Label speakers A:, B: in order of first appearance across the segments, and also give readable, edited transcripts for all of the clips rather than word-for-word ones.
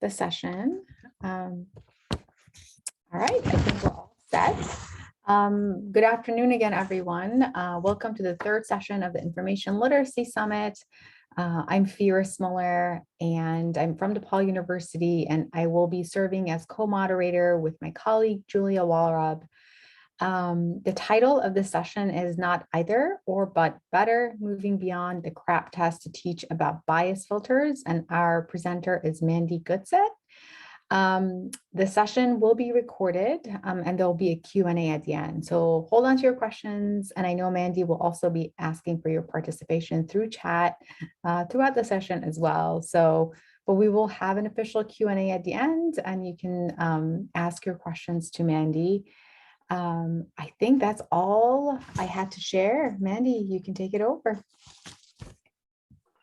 A: the session. All right, I think we're all set. Good afternoon again, everyone. Welcome to the third session of the Information Literacy Summit. I'm Firas Muller, and I'm from DePaul University, and I will be serving as co-moderator with my colleague, Julia Walrab. The title of the session is Not Either or But Better, Moving Beyond the CRAAP Test to Teach About Bias Filters, and our presenter is Mandi Goodsett. The session will be recorded and there'll be a Q&A at the end. So hold on to your questions. And I know Mandi will also be asking for your participation through chat throughout the session as well. But we will have an official Q&A at the end, and you can ask your questions to Mandi. I think that's all I had to share. Mandi, you can take it over.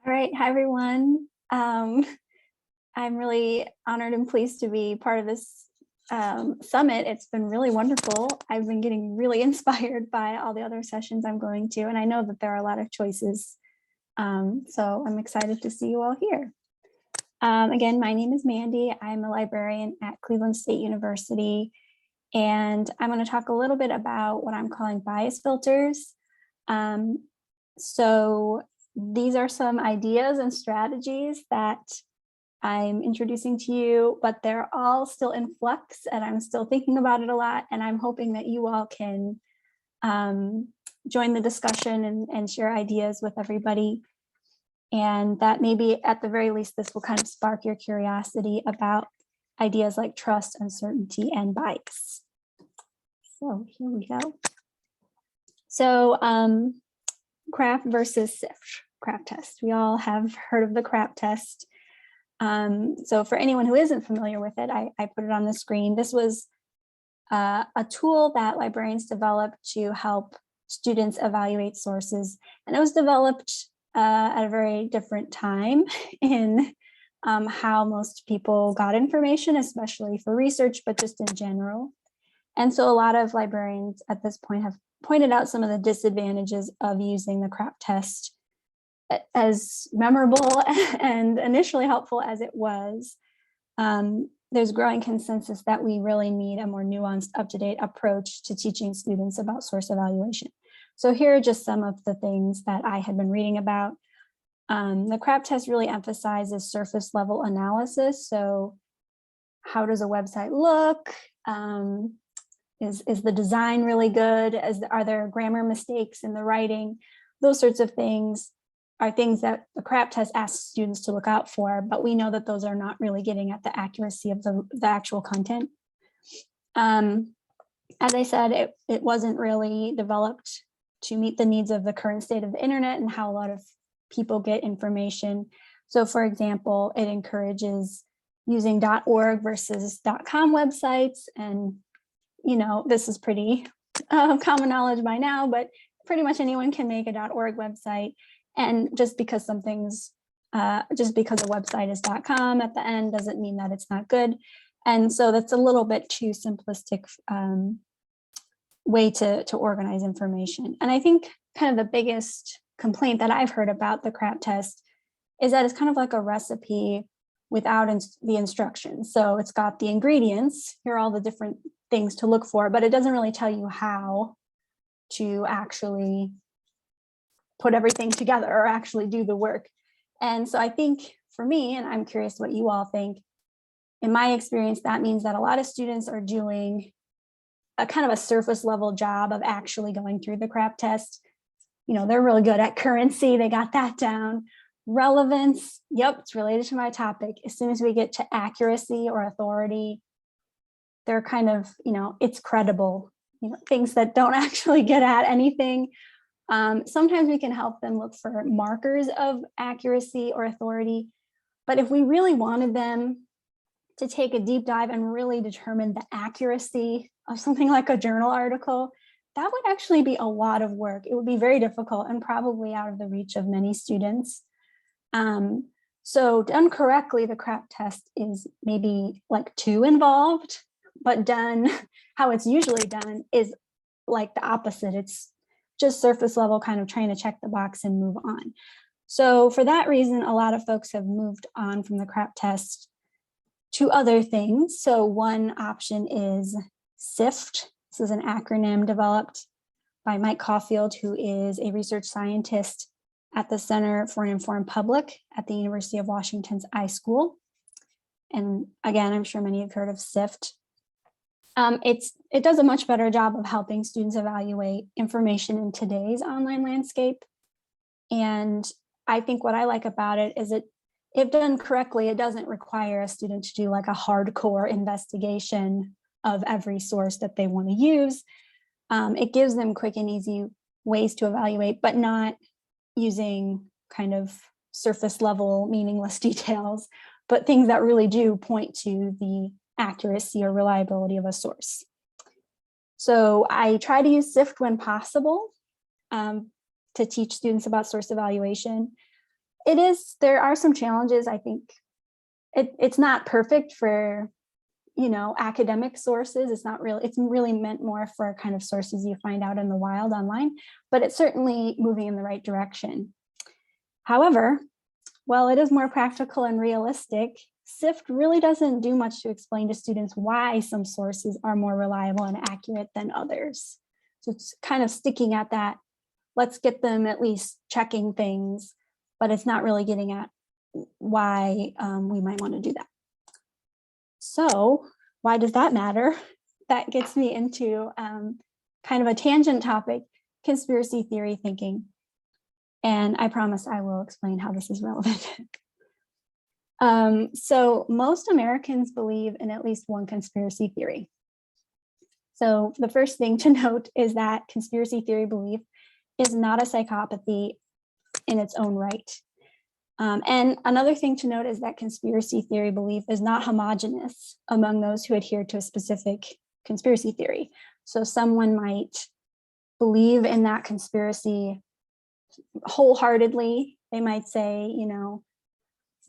B: All right. Hi, everyone. I'm really honored and pleased to be part of this summit. It's been really wonderful. I've been getting really inspired by all the other sessions I'm going to, and I know that there are a lot of choices. So I'm excited to see you all here. Again, my name is Mandi. I'm a librarian at Cleveland State University, and I'm going to talk a little bit about what I'm calling bias filters. So these are some ideas and strategies that I'm introducing to you, but they're all still in flux, and I'm still thinking about it a lot, and I'm hoping that you all can join the discussion and share ideas with everybody, and that maybe at the very least this will kind of spark your curiosity about ideas like trust, uncertainty, and bias. So here we go. So CRAAP versus SIFT, CRAAP test. We all have heard of the CRAAP test. So for anyone who isn't familiar with it, I put it on the screen. This was a tool that librarians developed to help students evaluate sources. And it was developed at a very different time in how most people got information, especially for research, but just in general. And so a lot of librarians at this point have pointed out some of the disadvantages of using the CRAAP test. As memorable and initially helpful as it was, there's growing consensus that we really need a more nuanced, up-to-date approach to teaching students about source evaluation. So here are just some of the things that I had been reading about. The CRAAP test really emphasizes surface level analysis. So how does a website look? Is the design really good? Are there grammar mistakes in the writing? Those sorts of things are things that the CRAAP test asks students to look out for, but we know that those are not really getting at the accuracy of the actual content. As I said, it wasn't really developed to meet the needs of the current state of the internet and how a lot of people get information. So for example, it encourages using .org versus .com websites. And, you know, this is pretty common knowledge by now, but pretty much anyone can make a .org website. And just because just because a website is .com at the end doesn't mean that it's not good. And so that's a little bit too simplistic way to organize information. And I think kind of the biggest complaint that I've heard about the CRAAP test is that it's kind of like a recipe without the instructions. So it's got the ingredients, here are all the different things to look for, but it doesn't really tell you how to actually put everything together or actually do the work. And so I think for me, and I'm curious what you all think, in my experience, that means that a lot of students are doing a kind of a surface level job of actually going through the CRAAP test. You know, they're really good at currency, they got that down. Relevance, yep, it's related to my topic. As soon as we get to accuracy or authority, they're kind of, you know, it's credible, you know, things that don't actually get at anything. Sometimes we can help them look for markers of accuracy or authority, but if we really wanted them to take a deep dive and really determine the accuracy of something like a journal article, that would actually be a lot of work. It would be very difficult and probably out of the reach of many students. So done correctly, the CRAAP test is maybe like too involved, but done how it's usually done is like the opposite. It's just surface level, kind of trying to check the box and move on. So for that reason, a lot of folks have moved on from the CRAAP test to other things. So one option is SIFT. This is an acronym developed by Mike Caulfield, who is a research scientist at the Center for an Informed Public at the University of Washington's iSchool. And again, I'm sure many have heard of SIFT. It does a much better job of helping students evaluate information in today's online landscape. And I think what I like about it is if done correctly, it doesn't require a student to do like a hardcore investigation of every source that they want to use. It gives them quick and easy ways to evaluate, but not using kind of surface level meaningless details, but things that really do point to the accuracy or reliability of a source. So I try to use SIFT when possible to teach students about source evaluation. There are some challenges. I think it's not perfect for, academic sources. It's really meant more for kind of sources you find out in the wild online, but it's certainly moving in the right direction. However, while it is more practical and realistic, SIFT really doesn't do much to explain to students why some sources are more reliable and accurate than others. So it's kind of sticking at that, let's get them at least checking things, but it's not really getting at why we might want to do that. So why does that matter? That gets me into kind of a tangent topic, conspiracy theory thinking. And I promise I will explain how this is relevant. So most Americans believe in at least one conspiracy theory. So the first thing to note is that conspiracy theory belief is not a psychopathy in its own right. And another thing to note is that conspiracy theory belief is not homogeneous among those who adhere to a specific conspiracy theory. So someone might believe in that conspiracy wholeheartedly. They might say,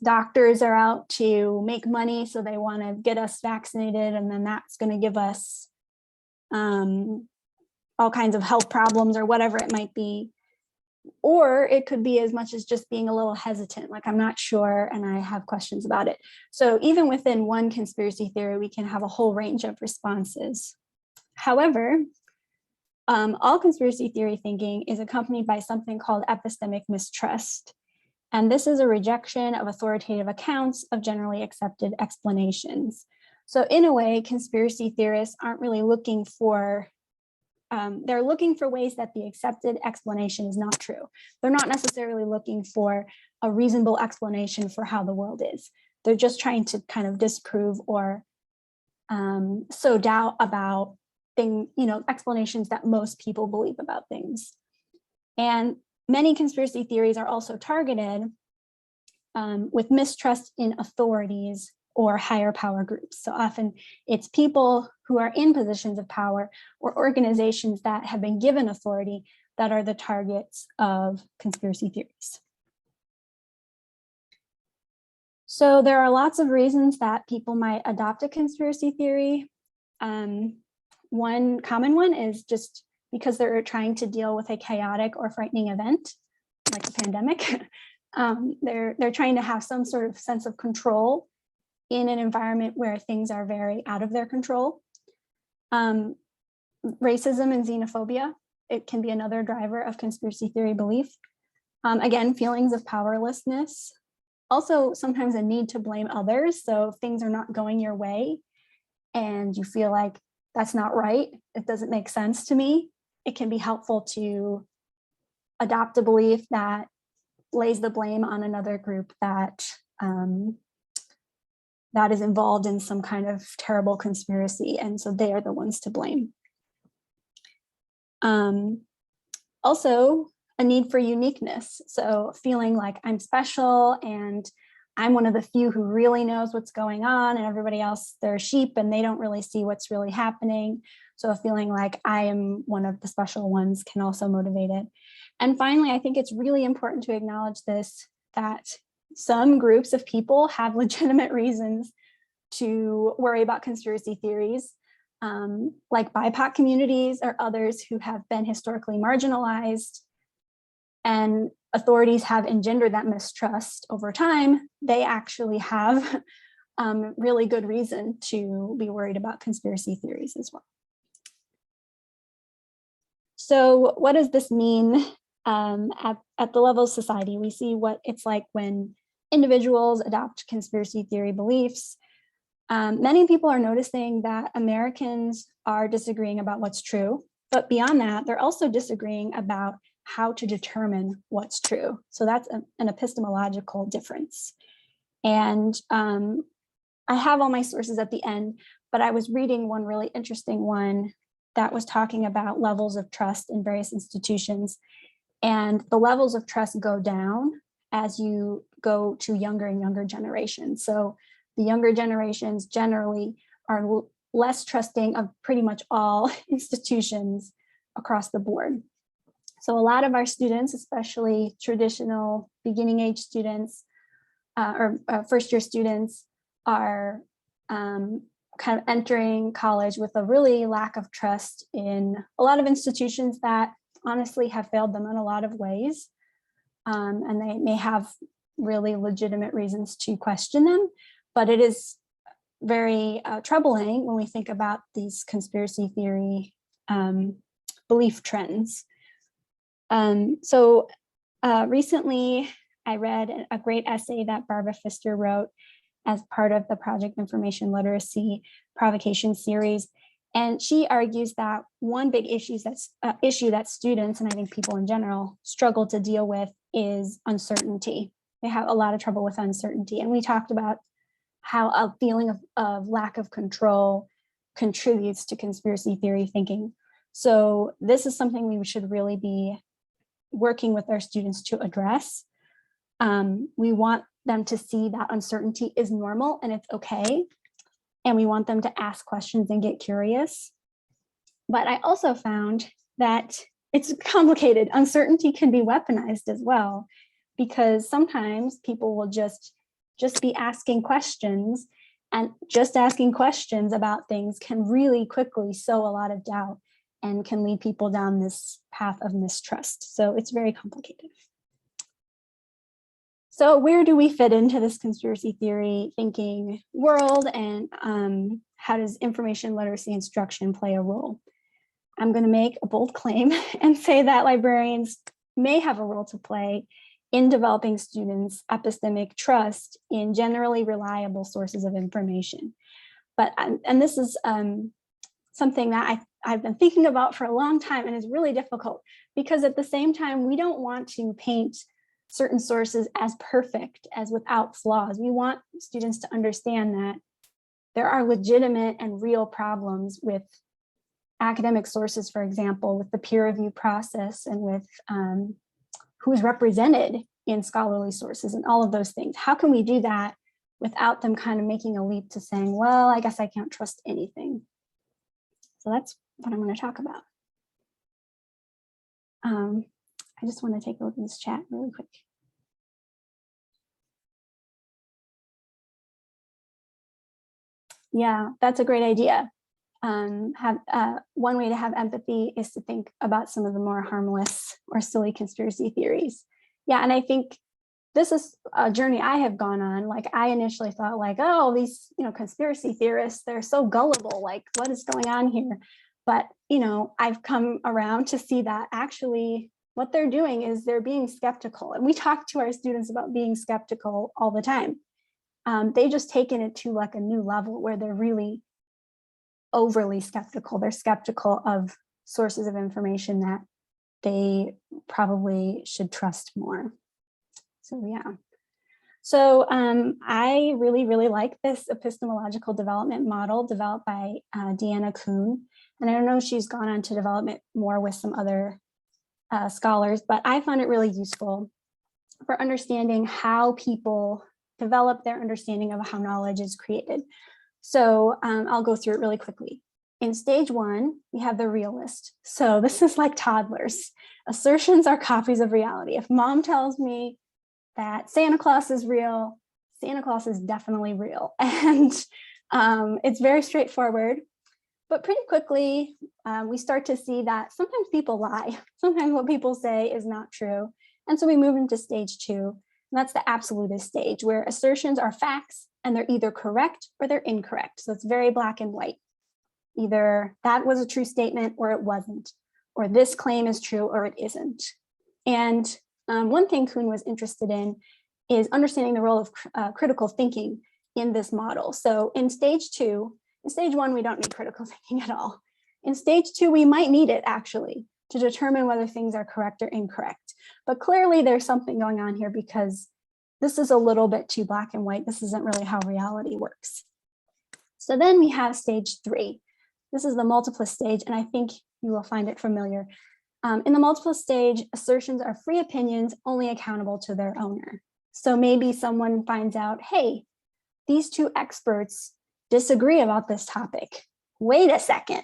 B: doctors are out to make money, so they want to get us vaccinated, and then that's going to give us all kinds of health problems or whatever it might be. Or it could be as much as just being a little hesitant, like I'm not sure and I have questions about it. So even within one conspiracy theory, we can have a whole range of responses. However, all conspiracy theory thinking is accompanied by something called epistemic mistrust. And this is a rejection of authoritative accounts of generally accepted explanations. So in a way, conspiracy theorists aren't really looking for, they're looking for ways that the accepted explanation is not true. They're not necessarily looking for a reasonable explanation for how the world is. They're just trying to kind of disprove or sow doubt about explanations that most people believe about things. And many conspiracy theories are also targeted with mistrust in authorities or higher power groups. So often it's people who are in positions of power or organizations that have been given authority that are the targets of conspiracy theories. So there are lots of reasons that people might adopt a conspiracy theory. One common one is just because they're trying to deal with a chaotic or frightening event, like a pandemic. They're trying to have some sort of sense of control in an environment where things are very out of their control. Racism and xenophobia, it can be another driver of conspiracy theory belief. Again, feelings of powerlessness. Also, sometimes a need to blame others. So if things are not going your way and you feel like that's not right, it doesn't make sense to me, it can be helpful to adopt a belief that lays the blame on another group that that is involved in some kind of terrible conspiracy, and so they are the ones to blame. Also, a need for uniqueness. So feeling like I'm special and I'm one of the few who really knows what's going on, and everybody else, they're sheep and they don't really see what's really happening. So feeling like I am one of the special ones can also motivate it. And finally, I think it's really important to acknowledge this, that some groups of people have legitimate reasons to worry about conspiracy theories, like BIPOC communities or others who have been historically marginalized, and authorities have engendered that mistrust over time. They actually have really good reason to be worried about conspiracy theories as well. So what does this mean at the level of society? We see what it's like when individuals adopt conspiracy theory beliefs. Many people are noticing that Americans are disagreeing about what's true, but beyond that, they're also disagreeing about how to determine what's true. So that's an epistemological difference. And I have all my sources at the end, but I was reading one really interesting one that was talking about levels of trust in various institutions. And the levels of trust go down as you go to younger and younger generations. So the younger generations generally are less trusting of pretty much all institutions across the board. So a lot of our students, especially traditional beginning age students or first year students, are kind of entering college with a really lack of trust in a lot of institutions that honestly have failed them in a lot of ways. And they may have really legitimate reasons to question them, but it is very troubling when we think about these conspiracy theory belief trends. Recently I read a great essay that Barbara Pfister wrote as part of the Project Information Literacy Provocation series. And she argues that one big issue that students, and I think people in general, struggle to deal with is uncertainty. They have a lot of trouble with uncertainty. And we talked about how a feeling of lack of control contributes to conspiracy theory thinking. So this is something we should really be working with our students to address. We want them to see that uncertainty is normal and it's okay. And we want them to ask questions and get curious. But I also found that it's complicated. Uncertainty can be weaponized as well, because sometimes people will just be asking questions, and just asking questions about things can really quickly sow a lot of doubt and can lead people down this path of mistrust. So it's very complicated. So where do we fit into this conspiracy theory thinking world, and how does information literacy instruction play a role? I'm going to make a bold claim and say that librarians may have a role to play in developing students' epistemic trust in generally reliable sources of information. But, and this is something that I've been thinking about for a long time, and is really difficult, because at the same time, we don't want to paint certain sources as perfect, as without flaws. We want students to understand that there are legitimate and real problems with academic sources, for example, with the peer review process and with who's represented in scholarly sources and all of those things. How can we do that without them kind of making a leap to saying, well, I guess I can't trust anything? So that's what I'm going to talk about. I just want to take a look at this chat really quick. Yeah, that's a great idea. One way to have empathy is to think about some of the more harmless or silly conspiracy theories. Yeah, and I think this is a journey I have gone on. Like, I initially thought, like, oh, these, conspiracy theorists, they're so gullible. Like, what is going on here? But, I've come around to see that actually what they're doing is they're being skeptical. And we talk to our students about being skeptical all the time. They've just taken it to like a new level where they're really overly skeptical. They're skeptical of sources of information that they probably should trust more. So yeah. So I really, really like this epistemological development model developed by Deanna Kuhn. And I don't know if she's gone on to develop it more with some other scholars, but I found it really useful for understanding how people develop their understanding of how knowledge is created. So I'll go through it really quickly. In stage one, we have the realist. So this is like toddlers. Assertions are copies of reality. If mom tells me that Santa Claus is real, Santa Claus is definitely real. And it's very straightforward. But pretty quickly, we start to see that sometimes people lie. Sometimes what people say is not true. And so we move into stage two. And that's the absolutist stage, where assertions are facts and they're either correct or they're incorrect. So it's very black and white. Either that was a true statement or it wasn't, or this claim is true or it isn't. And one thing Kuhn was interested in is understanding the role of critical thinking in this model. So in stage 2, in stage 1, we don't need critical thinking at all. In stage 2, we might need it actually to determine whether things are correct or incorrect. But clearly there's something going on here because this is a little bit too black and white. This isn't really how reality works. So then we have stage 3. This is the multiplist stage, and I think you will find it familiar. In the multiplist stage, assertions are free opinions only accountable to their owner. So maybe someone finds out, hey, these 2 experts disagree about this topic. Wait a second.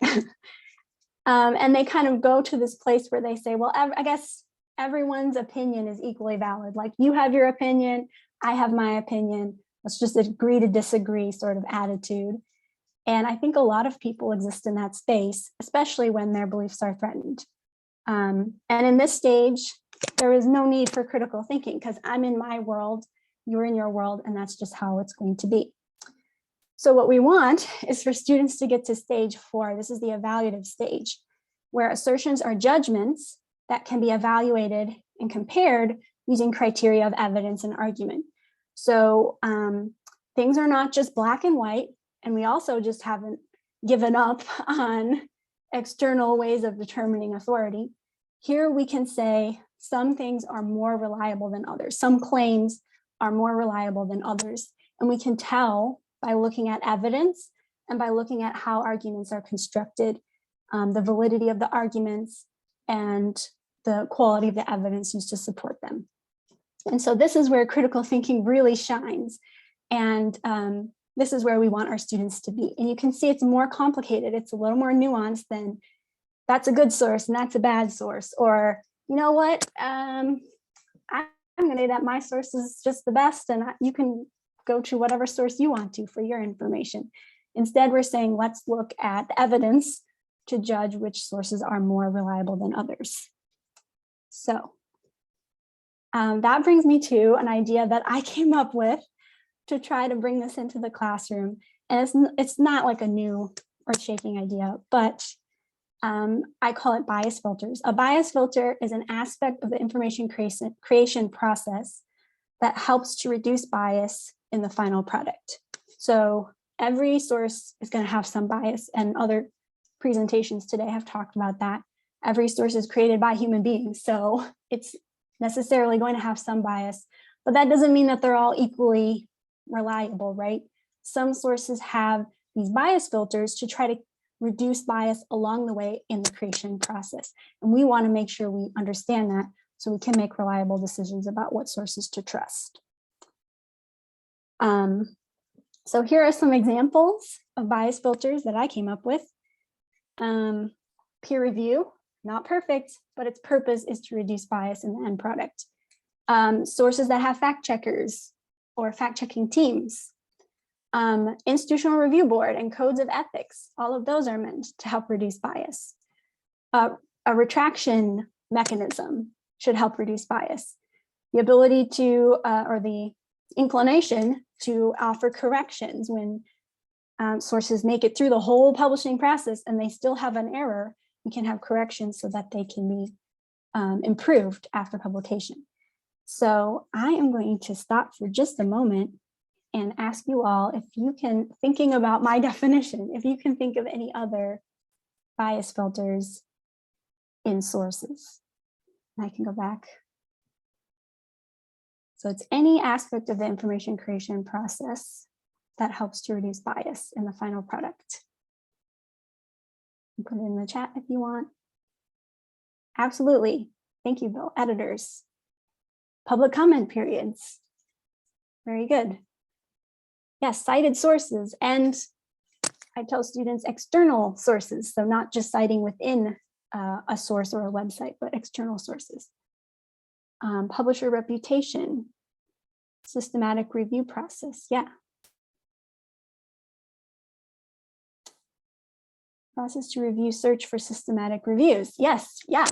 B: And they kind of go to this place where they say, well, I guess everyone's opinion is equally valid. Like, you have your opinion, I have my opinion. Let's just agree to disagree sort of attitude. And I think a lot of people exist in that space, especially when their beliefs are threatened. And in this stage, there is no need for critical thinking because I'm in my world, you're in your world, and that's just how it's going to be. So what we want is for students to get to stage 4. This is the evaluative stage, where assertions are judgments that can be evaluated and compared using criteria of evidence and argument. So things are not just black and white, and we also just haven't given up on external ways of determining authority. Here we can say some things are more reliable than others. Some claims are more reliable than others. And we can tell by looking at evidence and by looking at how arguments are constructed, the validity of the arguments and the quality of the evidence used to support them. And so this is where critical thinking really shines. And this is where we want our students to be. And you can see it's more complicated. It's a little more nuanced than that's a good source and that's a bad source. Or, you know what, I'm going to say that my source is just the best and you can go to whatever source you want to for your information. Instead, we're saying, let's look at the evidence to judge which sources are more reliable than others. So that brings me to an idea that I came up with to try to bring this into the classroom. And it's not like a new earth-shaking idea, but I call it bias filters. A bias filter is an aspect of the information creation process that helps to reduce bias in the final product. So every source is going to have some bias, and other presentations today have talked about that. Every source is created by human beings, so it's necessarily going to have some bias, but that doesn't mean that they're all equally reliable, right? Some sources have these bias filters to try to reduce bias along the way in the creation process. And we want to make sure we understand that so we can make reliable decisions about what sources to trust. So here are some examples of bias filters that I came up with. Peer review, not perfect, but its purpose is to reduce bias in the end product. Sources that have fact checkers or fact-checking teams. Institutional review board and codes of ethics, all of those are meant to help reduce bias. A retraction mechanism should help reduce bias. The ability to, or the inclination to offer corrections when sources make it through the whole publishing process and they still have an error, we can have corrections so that they can be improved after publication. So I am going to stop for just a moment and ask you all if you can, thinking about my definition, if you can think of any other bias filters in sources. I can go back. So it's any aspect of the information creation process that helps to reduce bias in the final product. Put it in the chat if you want. Absolutely. Thank you, Bill. Editors. Public comment periods. Very good. Yes, cited sources, and I tell students external sources, so not just citing within a source or a website, but external sources. Publisher reputation, systematic review process, yeah. Process to review, search for systematic reviews, yes, yeah,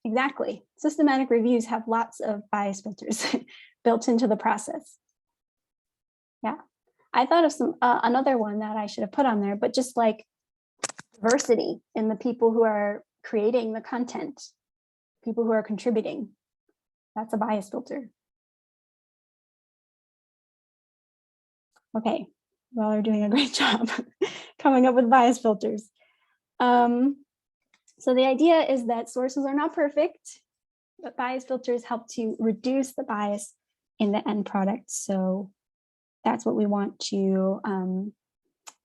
B: exactly. Systematic reviews have lots of bias filters built into the process. Yeah. I thought of some another one that I should have put on there, but just like diversity in the people who are creating the content, people who are contributing. That's a bias filter. Okay, well, they're doing a great job coming up with bias filters. So the idea is that sources are not perfect, but bias filters help to reduce the bias in the end product. So that's what we want to,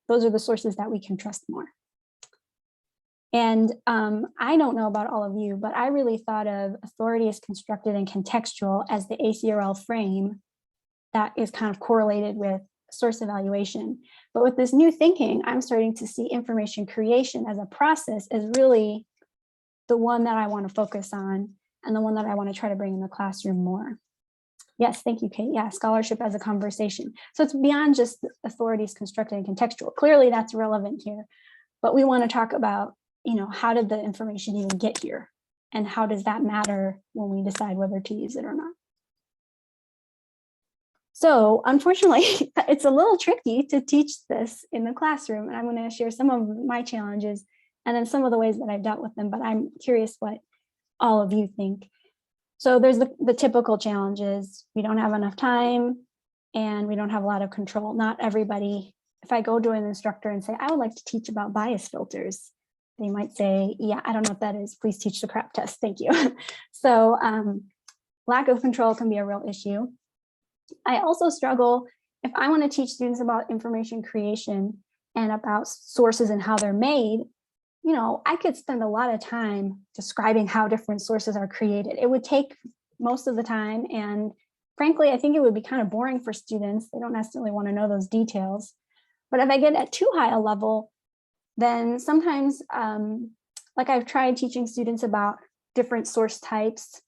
B: those are the sources that we can trust more. And I don't know about all of you, but I really thought of authority as constructed and contextual as the ACRL frame that is kind of correlated with source evaluation. But with this new thinking, I'm starting to see information creation as a process as really the one that I want to focus on and the one that I want to try to bring in the classroom more. Yes, thank you, Kate. Yeah, scholarship as a conversation. So it's beyond just authorities constructed and contextual. Clearly that's relevant here, but we want to talk about, you know, how did the information even get here? And how does that matter when we decide whether to use it or not? So unfortunately, it's a little tricky to teach this in the classroom. And I'm going to share some of my challenges and then some of the ways that I've dealt with them, but I'm curious what all of you think. So there's the typical challenges. We don't have enough time and we don't have a lot of control. Not everybody, if I go to an instructor and say, I would like to teach about bias filters, they might say, yeah, I don't know what that is. Please teach the CRAAP test. Thank you. So lack of control can be a real issue. I also struggle if I want to teach students about information creation and about sources and how they're made. You know, I could spend a lot of time describing how different sources are created. It would take most of the time. And frankly, I think it would be kind of boring for students. They don't necessarily want to know those details. But if I get at too high a level, then sometimes, like I've tried teaching students about different source types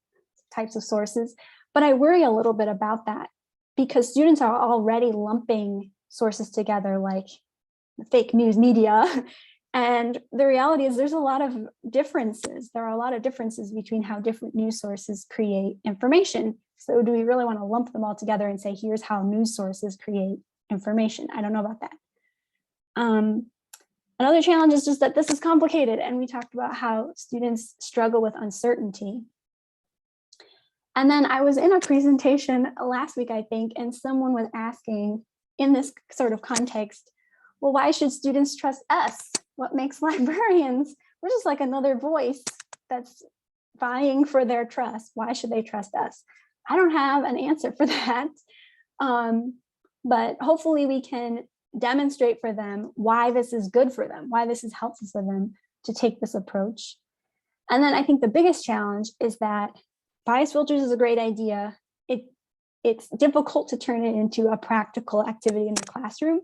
B: of sources, but I worry a little bit about that because students are already lumping sources together like fake news media. And the reality is there's a lot of differences. There are a lot of differences between how different news sources create information. So do we really want to lump them all together and say, here's how news sources create information? I don't know about that. Another challenge is just that this is complicated. And we talked about how students struggle with uncertainty. And then I was in a presentation last week, I think, and someone was asking in this sort of context, well, why should students trust us? What makes librarians? We're just like another voice that's vying for their trust. Why should they trust us? I don't have an answer for that, but hopefully we can demonstrate for them why this is good for them, why this is helpful for them to take this approach. And then I think the biggest challenge is that bias filters is a great idea. It's difficult to turn it into a practical activity in the classroom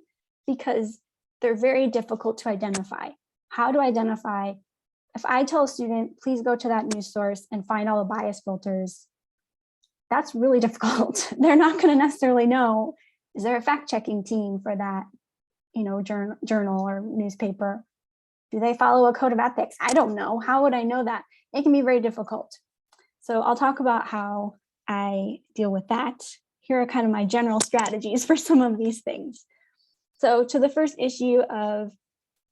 B: because they're very difficult to identify. How to identify? If I tell a student, please go to that news source and find all the bias filters, that's really difficult. They're not going to necessarily know, is there a fact-checking team for that, you know, journal or newspaper? Do they follow a code of ethics? I don't know. How would I know that? It can be very difficult. So I'll talk about how I deal with that. Here are kind of my general strategies for some of these things. So to the first issue of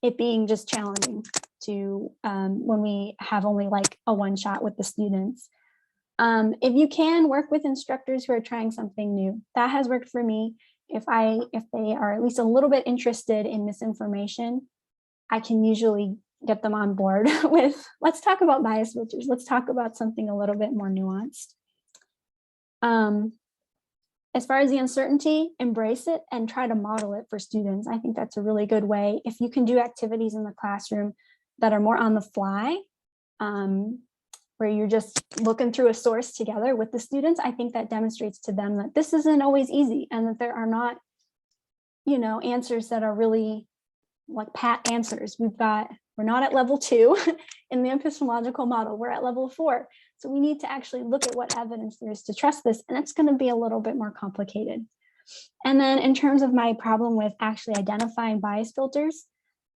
B: it being just challenging to when we have only like a one shot with the students. If you can work with instructors who are trying something new, that has worked for me. If they are at least a little bit interested in misinformation, I can usually get them on board with, let's talk about bias filters. Let's talk about something a little bit more nuanced. As far as the uncertainty, embrace it and try to model it for students. I think that's a really good way. If you can do activities in the classroom that are more on the fly, where you're just looking through a source together with the students, I think that demonstrates to them that this isn't always easy and that there are not, you know, answers that are really like pat answers. We're not at level 2 in the epistemological model, we're at level 4. So we need to actually look at what evidence there is to trust this, and it's going to be a little bit more complicated. And then in terms of my problem with actually identifying bias filters,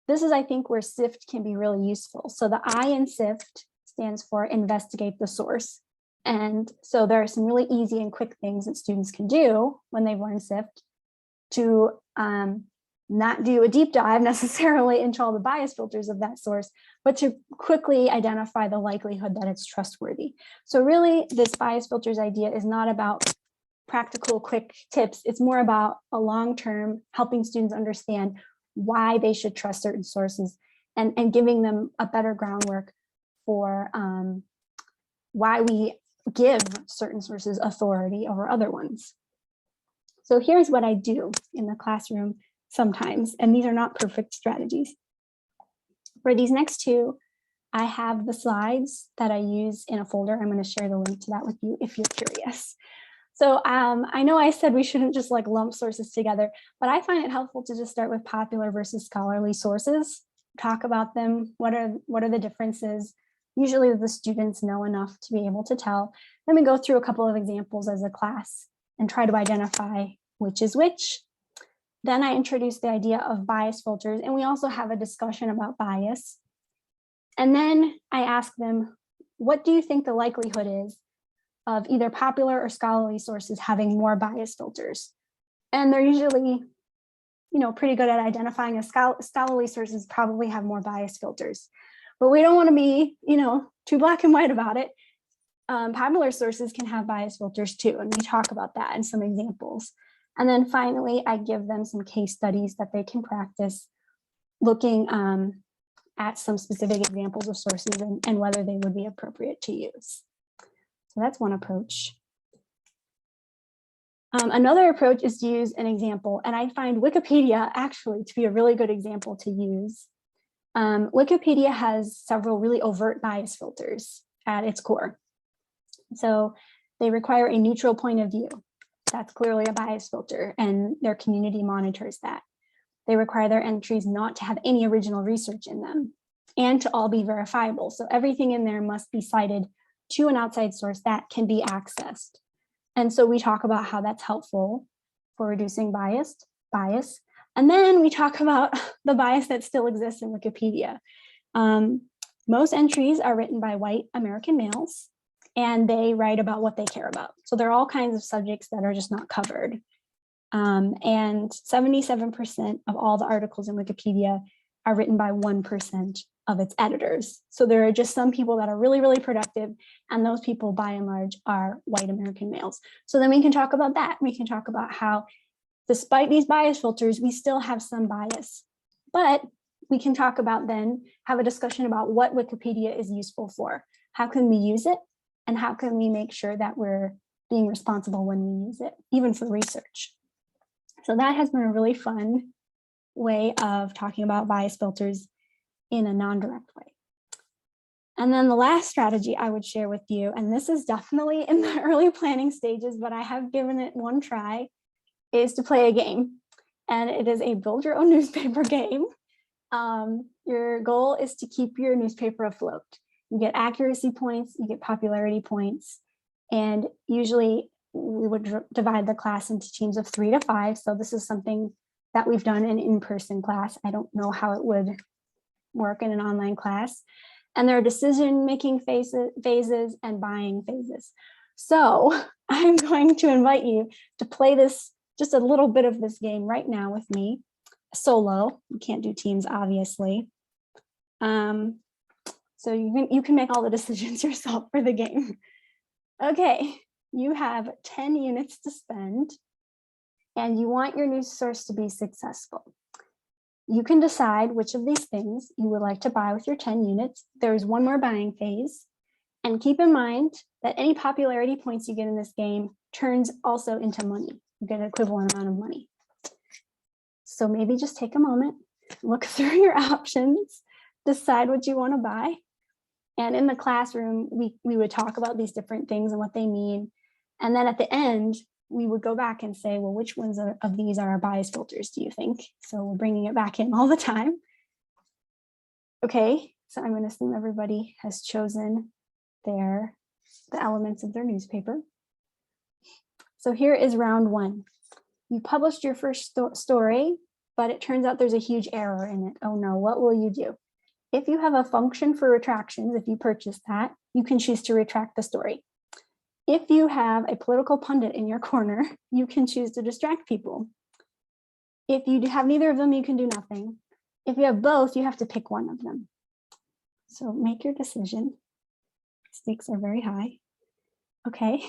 B: this is, I think, where SIFT can be really useful. So the I in SIFT stands for investigate the source. And so there are some really easy and quick things that students can do when they've learned SIFT. to not do a deep dive necessarily into all the bias filters of that source, but to quickly identify the likelihood that it's trustworthy. So really, this bias filters idea is not about practical quick tips. It's more about a long-term helping students understand why they should trust certain sources and giving them a better groundwork for why we give certain sources authority over other ones. So here's what I do in the classroom sometimes, and these are not perfect strategies. For these next two, I have the slides that I use in a folder. I'm going to share the link to that with you if you're curious. So I know I said we shouldn't just like lump sources together, but I find it helpful to just start with popular versus scholarly sources, talk about them, what are the differences. Usually the students know enough to be able to tell. Then we go through a couple of examples as a class and try to identify which is which. Then I introduce the idea of bias filters, and we also have a discussion about bias. And then I ask them, what do you think the likelihood is of either popular or scholarly sources having more bias filters? And they're usually, pretty good at identifying scholarly sources probably have more bias filters. But we don't want to be, too black and white about it. Popular sources can have bias filters too, and we talk about that in some examples. And then finally, I give them some case studies that they can practice looking at some specific examples of sources and whether they would be appropriate to use. So that's one approach. Another approach is to use an example, and I find Wikipedia actually to be a really good example to use. Wikipedia has several really overt bias filters at its core. So they require a neutral point of view. That's clearly a bias filter, and their community monitors that. They require their entries not to have any original research in them and to all be verifiable. So everything in there must be cited to an outside source that can be accessed. And so we talk about how that's helpful for reducing bias. And then we talk about the bias that still exists in Wikipedia. Most entries are written by white American males, and they write about what they care about. So there are all kinds of subjects that are just not covered. And 77% of all the articles in Wikipedia are written by 1% of its editors. So there are just some people that are really, really productive, and those people by and large are white American males. So then we can talk about that. We can talk about how despite these bias filters, we still have some bias, but we can talk about then have a discussion about what Wikipedia is useful for. How can we use it? And how can we make sure that we're being responsible when we use it, even for research? So that has been a really fun way of talking about bias filters in a non-direct way. And then the last strategy I would share with you, and this is definitely in the early planning stages, but I have given it one try, is to play a game. And it is a build your own newspaper game. Your goal is to keep your newspaper afloat. You get accuracy points, you get popularity points, and usually we would divide the class into teams of 3 to 5. So this is something that we've done in in-person class. I don't know how it would work in an online class. And there are decision-making phases and buying phases. So I'm going to invite you to play this, just a little bit of this game right now with me, solo. You can't do teams, obviously. So you can make all the decisions yourself for the game. Okay, you have 10 units to spend, and you want your news source to be successful. You can decide which of these things you would like to buy with your 10 units. There's one more buying phase. And keep in mind that any popularity points you get in this game turns also into money. You get an equivalent amount of money. So maybe just take a moment, look through your options, decide what you want to buy. And in the classroom, we would talk about these different things and what they mean. And then at the end, we would go back and say, well, which ones of these are our bias filters, do you think? So we're bringing it back in all the time. Okay, so I'm going to assume everybody has chosen the elements of their newspaper. So here is round 1. You published your first story, but it turns out there's a huge error in it. Oh no, what will you do? If you have a function for retractions, if you purchase that, you can choose to retract the story. If you have a political pundit in your corner, you can choose to distract people. If you have neither of them, you can do nothing. If you have both, you have to pick one of them. So make your decision. Stakes are very high. Okay.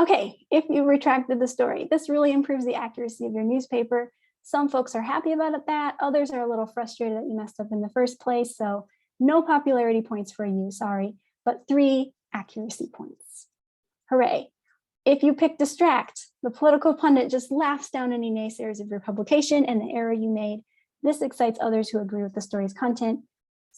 B: Okay, if you retracted the story, this really improves the accuracy of your newspaper. Some folks are happy about that. Others are a little frustrated that you messed up in the first place. So no popularity points for you, sorry, but 3 accuracy points. Hooray. If you pick distract, the political pundit just laughs down any naysayers of your publication and the error you made. This excites others who agree with the story's content.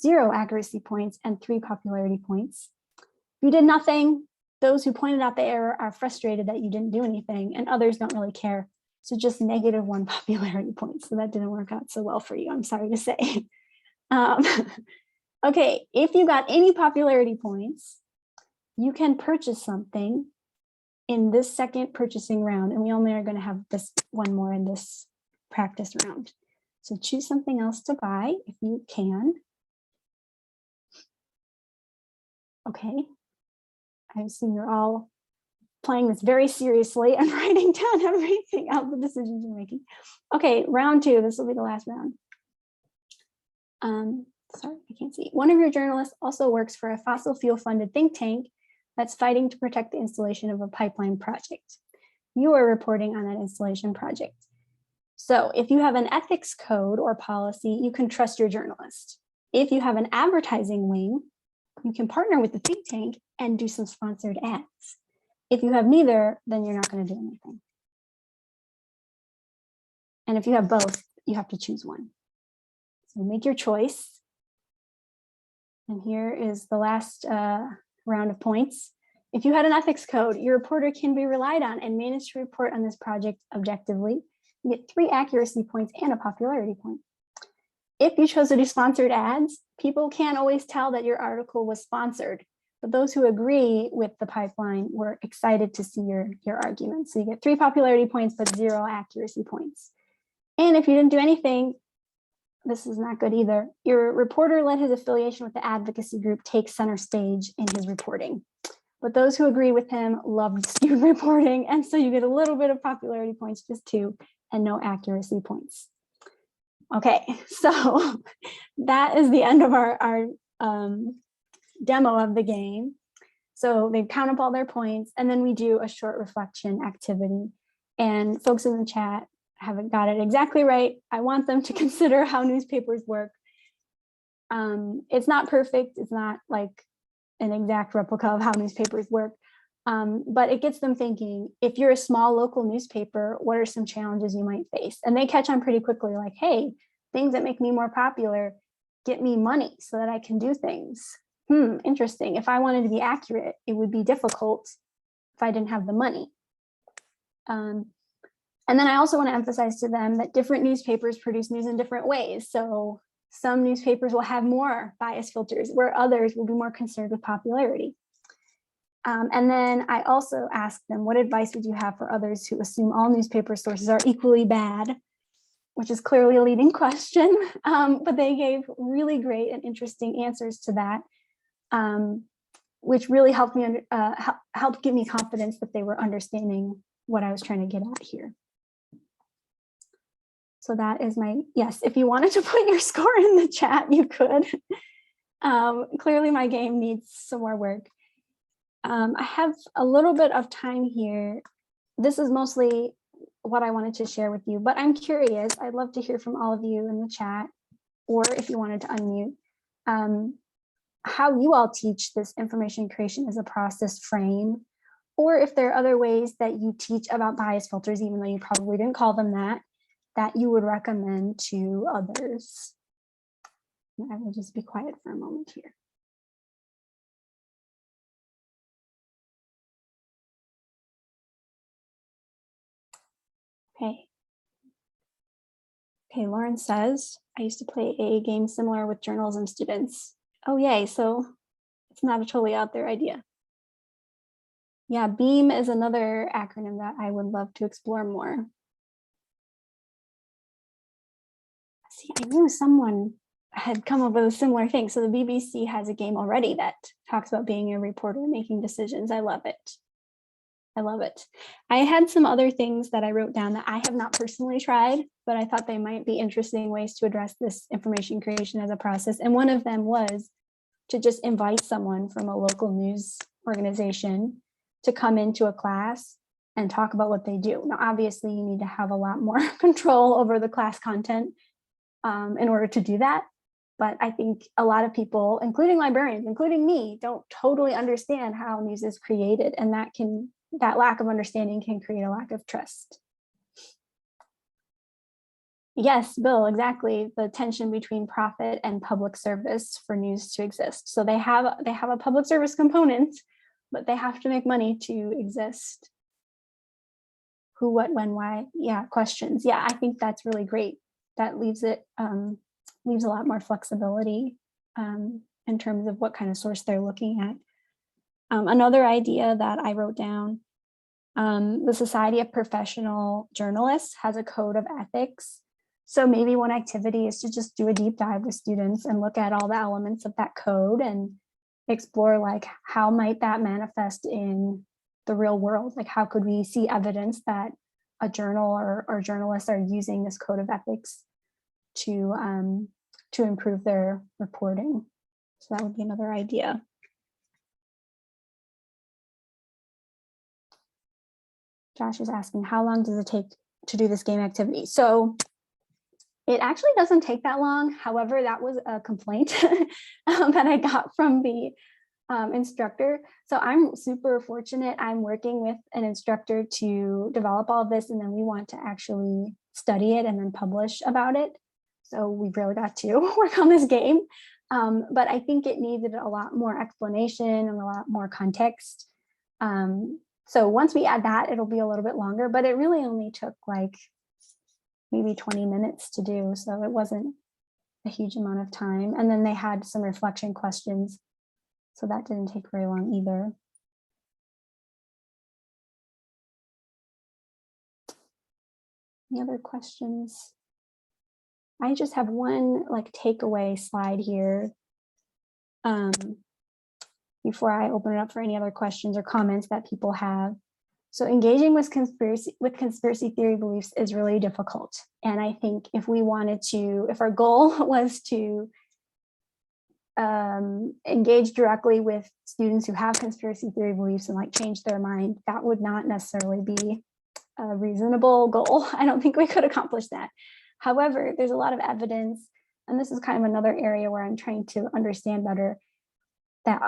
B: 0 accuracy points and 3 popularity points. If you did nothing, those who pointed out the error are frustrated that you didn't do anything, and others don't really care. So just -1 popularity point. So that didn't work out so well for you, I'm sorry to say. Okay, if you got any popularity points, you can purchase something in this second purchasing round, and we only are going to have this one more in this practice round. So choose something else to buy if you can. Okay. I assume you're all playing this very seriously and writing down everything, all the decisions you're making. Okay, round 2, this will be the last round. Sorry, I can't see. One of your journalists also works for a fossil fuel funded think tank that's fighting to protect the installation of a pipeline project. You are reporting on that installation project. So if you have an ethics code or policy, you can trust your journalist. If you have an advertising wing, you can partner with the think tank and do some sponsored ads. If you have neither, then you're not going to do anything. And if you have both, you have to choose one. So make your choice. And here is the last round of points. If you had an ethics code, your reporter can be relied on and manage to report on this project objectively. You get 3 accuracy points and a popularity point. If you chose to do sponsored ads, people can't always tell that your article was sponsored, but those who agree with the pipeline were excited to see your argument. So you get 3 popularity points, but 0 accuracy points. And if you didn't do anything, this is not good either. Your reporter let his affiliation with the advocacy group take center stage in his reporting. But those who agree with him loved skewed reporting, and so you get a little bit of popularity points, just 2, and no accuracy points. Okay, so that is the end of our demo of the game. So they count up all their points, and then we do a short reflection activity. And folks in the chat haven't got it exactly right. I want them to consider how newspapers work. It's not perfect. It's not like an exact replica of how newspapers work, but it gets them thinking, if you're a small local newspaper, what are some challenges you might face? And they catch on pretty quickly, like, hey, things that make me more popular get me money so that I can do things. Interesting. If I wanted to be accurate, it would be difficult if I didn't have the money. And then I also want to emphasize to them that different newspapers produce news in different ways. So some newspapers will have more bias filters, where others will be more concerned with popularity. And then I also asked them, what advice would you have for others who assume all newspaper sources are equally bad, which is clearly a leading question, but they gave really great and interesting answers to that, which really helped me helped give me confidence that they were understanding what I was trying to get at here. So that is my, yes, if you wanted to put your score in the chat, you could. Clearly my game needs some more work. I have a little bit of time here. This is mostly what I wanted to share with you, but I'm curious. I'd love to hear from all of you in the chat, or if you wanted to unmute, how you all teach this information creation as a process frame, or if there are other ways that you teach about bias filters, even though you probably didn't call them that you would recommend to others. I will just be quiet for a moment here. Okay. Okay, Lauren says, I used to play a game similar with journalism students. Oh, yay. So it's not a totally out there idea. Yeah, BEAM is another acronym that I would love to explore more. See, I knew someone had come up with a similar thing. So the BBC has a game already that talks about being a reporter, making decisions. I love it. I love it. I had some other things that I wrote down that I have not personally tried, but I thought they might be interesting ways to address this information creation as a process. And one of them was to just invite someone from a local news organization to come into a class and talk about what they do. Now, obviously, you need to have a lot more control over the class content in order to do that. But I think a lot of people, including librarians, including me, don't totally understand how news is created, and that lack of understanding can create a lack of trust. Yes, Bill, exactly. The tension between profit and public service for news to exist. So they have a public service component, but they have to make money to exist. Who, what, when, why? Yeah, questions. Yeah, I think that's really great. That leaves a lot more flexibility in terms of what kind of source they're looking at. Another idea that I wrote down, the Society of Professional Journalists has a code of ethics. So maybe one activity is to just do a deep dive with students and look at all the elements of that code and explore like how might that manifest in the real world? Like how could we see evidence that a journal or journalists are using this code of ethics to improve their reporting? So that would be another idea. Josh is asking, how long does it take to do this game activity? So it actually doesn't take that long. However, that was a complaint that I got from the instructor. So I'm super fortunate. I'm working with an instructor to develop all of this, and then we want to actually study it and then publish about it. So we really got to work on this game. But I think it needed a lot more explanation and a lot more context. So once we add that, it'll be a little bit longer, but it really only took like maybe 20 minutes to do. So it wasn't a huge amount of time. And then they had some reflection questions. So that didn't take very long either. Any other questions? I just have one like takeaway slide here before I open it up for any other questions or comments that people have. So engaging with conspiracy theory beliefs is really difficult. And I think if our goal was to engage directly with students who have conspiracy theory beliefs and like change their mind, that would not necessarily be a reasonable goal. I don't think we could accomplish that. However, there's a lot of evidence, and this is kind of another area where I'm trying to understand better, that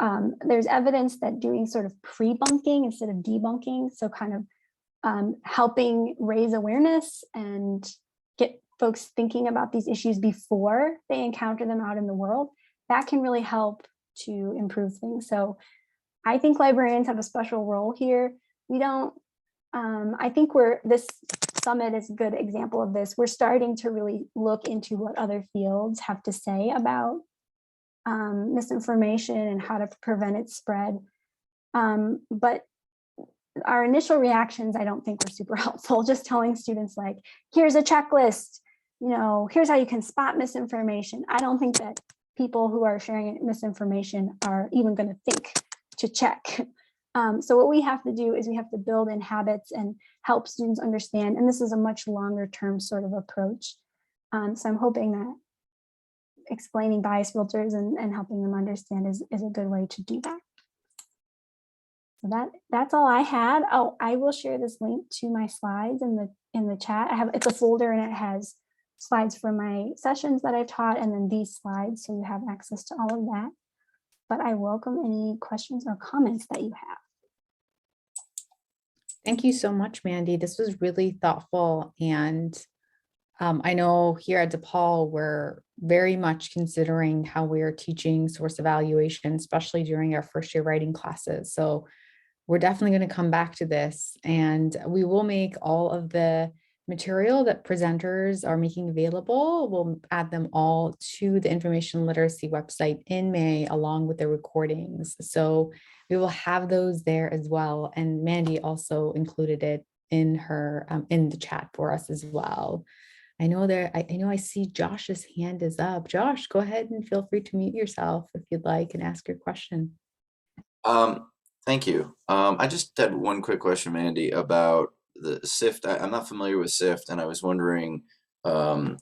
B: there's evidence that doing sort of pre-bunking instead of debunking, so kind of helping raise awareness and get folks thinking about these issues before they encounter them out in the world, that can really help to improve things. So I think librarians have a special role here. We don't, I think this summit is a good example of this. We're starting to really look into what other fields have to say about misinformation and how to prevent its spread. But our initial reactions, I don't think were super helpful. Just telling students like, here's a checklist, here's how you can spot misinformation. I don't think that people who are sharing misinformation are even going to think to check. So what we have to do is we have to build in habits and help students understand. And this is a much longer term sort of approach. So I'm hoping that explaining bias filters and helping them understand is a good way to do that. So that's all I had. Oh, I will share this link to my slides in the chat. It's a folder and it has slides from my sessions that I've taught, and then these slides, so you have access to all of that. But I welcome any questions or comments that you have.
A: Thank you so much, Mandi. This was really thoughtful, and I know here at DePaul, we're very much considering how we are teaching source evaluation, especially during our first year writing classes. So we're definitely going to come back to this, and we will make all of the material that presenters are making available. We'll add them all to the information literacy website in May, along with the recordings. So we will have those there as well. And Mandi also included it in her in the chat for us as well. I know I see Josh's hand is up. Josh, go ahead and feel free to mute yourself if you'd like and ask your question.
C: Thank you. I just had one quick question, Mandy, about the SIFT. I'm not familiar with SIFT, and I was wondering, um,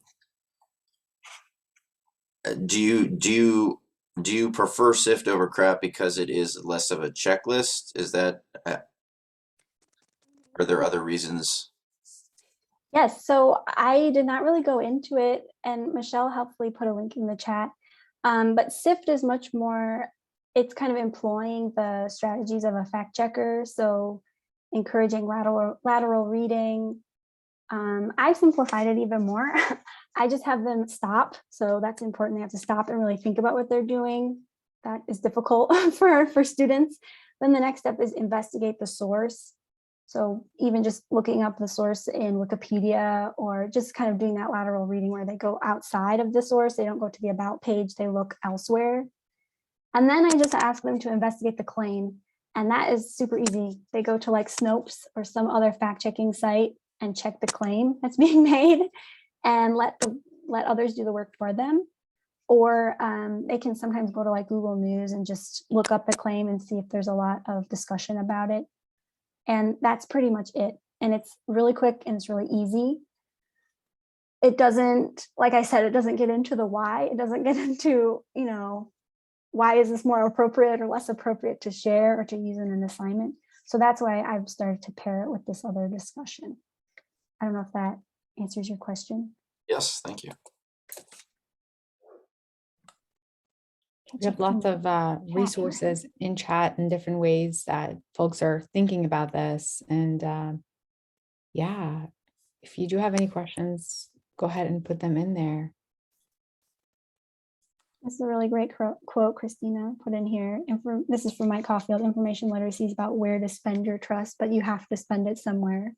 C: do you prefer SIFT over CRAAP because it is less of a checklist? Is that are there other reasons?
B: Yes, so I did not really go into it, and Michelle helpfully put a link in the chat. But SIFT is much more, it's kind of employing the strategies of a fact checker, so encouraging lateral reading. I've simplified it even more. I just have them stop, so that's important. They have to stop and really think about what they're doing. That is difficult for students. Then the next step is investigate the source. So even just looking up the source in Wikipedia, or just kind of doing that lateral reading where they go outside of the source, they don't go to the about page, they look elsewhere. And then I just ask them to investigate the claim. And that is super easy. They go to like Snopes or some other fact-checking site and check the claim that's being made and let others do the work for them. Or they can sometimes go to like Google News and just look up the claim and see if there's a lot of discussion about it. And that's pretty much it. And it's really quick and it's really easy. It doesn't, like I said, it doesn't get into the why. It doesn't get into, you know, why is this more appropriate or less appropriate to share or to use in an assignment. So that's why I've started to pair it with this other discussion. I don't know if that answers your question.
C: Yes, thank you.
A: We have lots of resources in chat in different ways that folks are thinking about this. And yeah, if you do have any questions, go ahead and put them in there.
B: This is a really great quote Christina put in here. This is from Mike Caulfield. Information literacy is about where to spend your trust, but you have to spend it somewhere.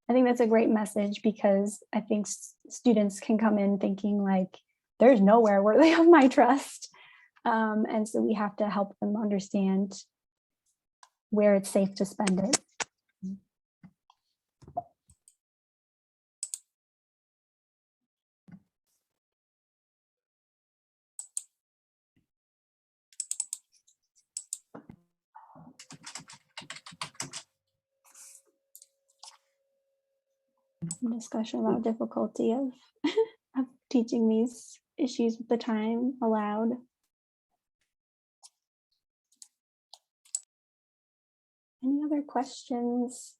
B: I think that's a great message, because I think students can come in thinking like, there's nowhere worthy of my trust. And so we have to help them understand where it's safe to spend it. Discussion about difficulty of teaching these issues with the time allowed. Any other questions?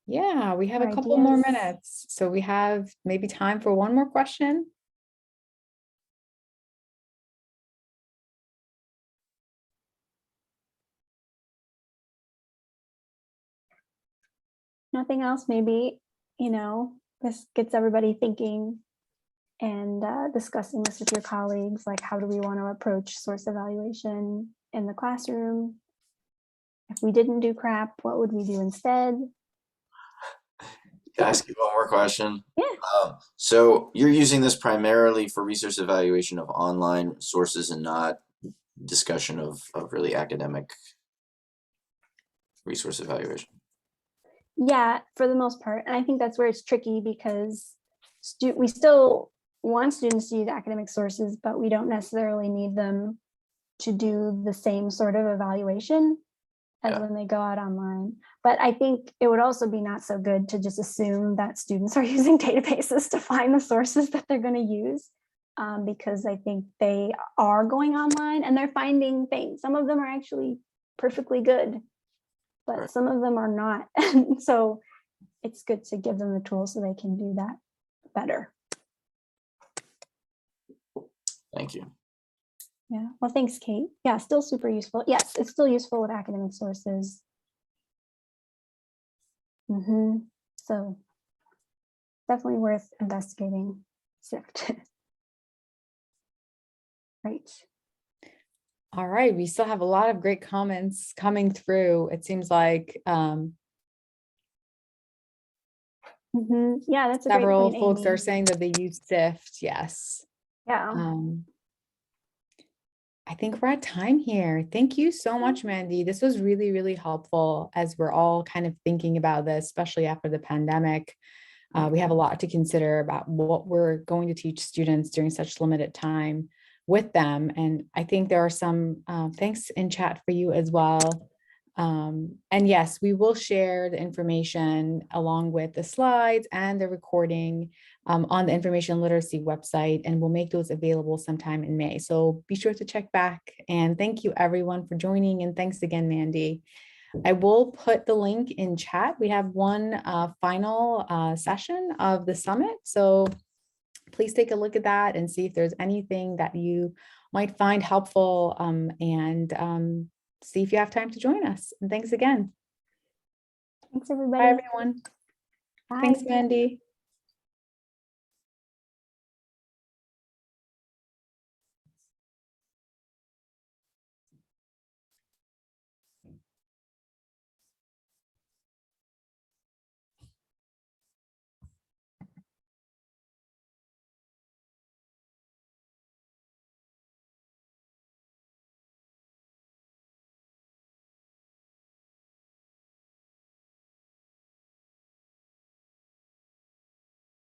A: Yeah, we have a couple more
B: ideas?
A: minutes. So we have maybe time for one more question.
B: Nothing else, maybe, you know, this gets everybody thinking and discussing this with your colleagues, like how do we want to approach source evaluation in the classroom? If we didn't do CRAAP, what would we do instead?
C: Can I ask you one more question?
B: Yeah.
C: So you're using this primarily for research evaluation of online sources and not discussion of really academic resource evaluation?
B: Yeah, for the most part. And I think that's where it's tricky, because we still want students to use academic sources, but we don't necessarily need them to do the same sort of evaluation as when they go out online. But I think it would also be not so good to just assume that students are using databases to find the sources that they're going to use, because I think they are going online and they're finding things. Some of them are actually perfectly good, but some of them are not. And so it's good to give them the tools so they can do that better.
C: Thank you.
B: Yeah, well, thanks, Kate. Yeah, still super useful. Yes, it's still useful with academic sources. So definitely worth investigating SIFT. Right.
A: All right, we still have a lot of great comments coming through. It seems like
B: Yeah, that's a
A: several
B: great point,
A: folks
B: Amy.
A: are saying that they use SIFT. Yes.
B: Yeah.
A: I think we're at time here. Thank you so much, Mandi. This was really, really helpful as we're all kind of thinking about this, especially after the pandemic. We have a lot to consider about what we're going to teach students during such limited time with them. And I think there are some thanks in chat for you as well. And yes, we will share the information along with the slides and the recording on the information literacy website, and we'll make those available sometime in May. So be sure to check back, and thank you everyone for joining, and thanks again, Mandy. I will put the link in chat. We have one final session of the summit, so please take a look at that and see if there's anything that you might find helpful, and see if you have time to join us. And thanks again.
B: Thanks,
A: Bye,
B: everybody.
A: everyone.
B: Bye.
A: Thanks, Mandy.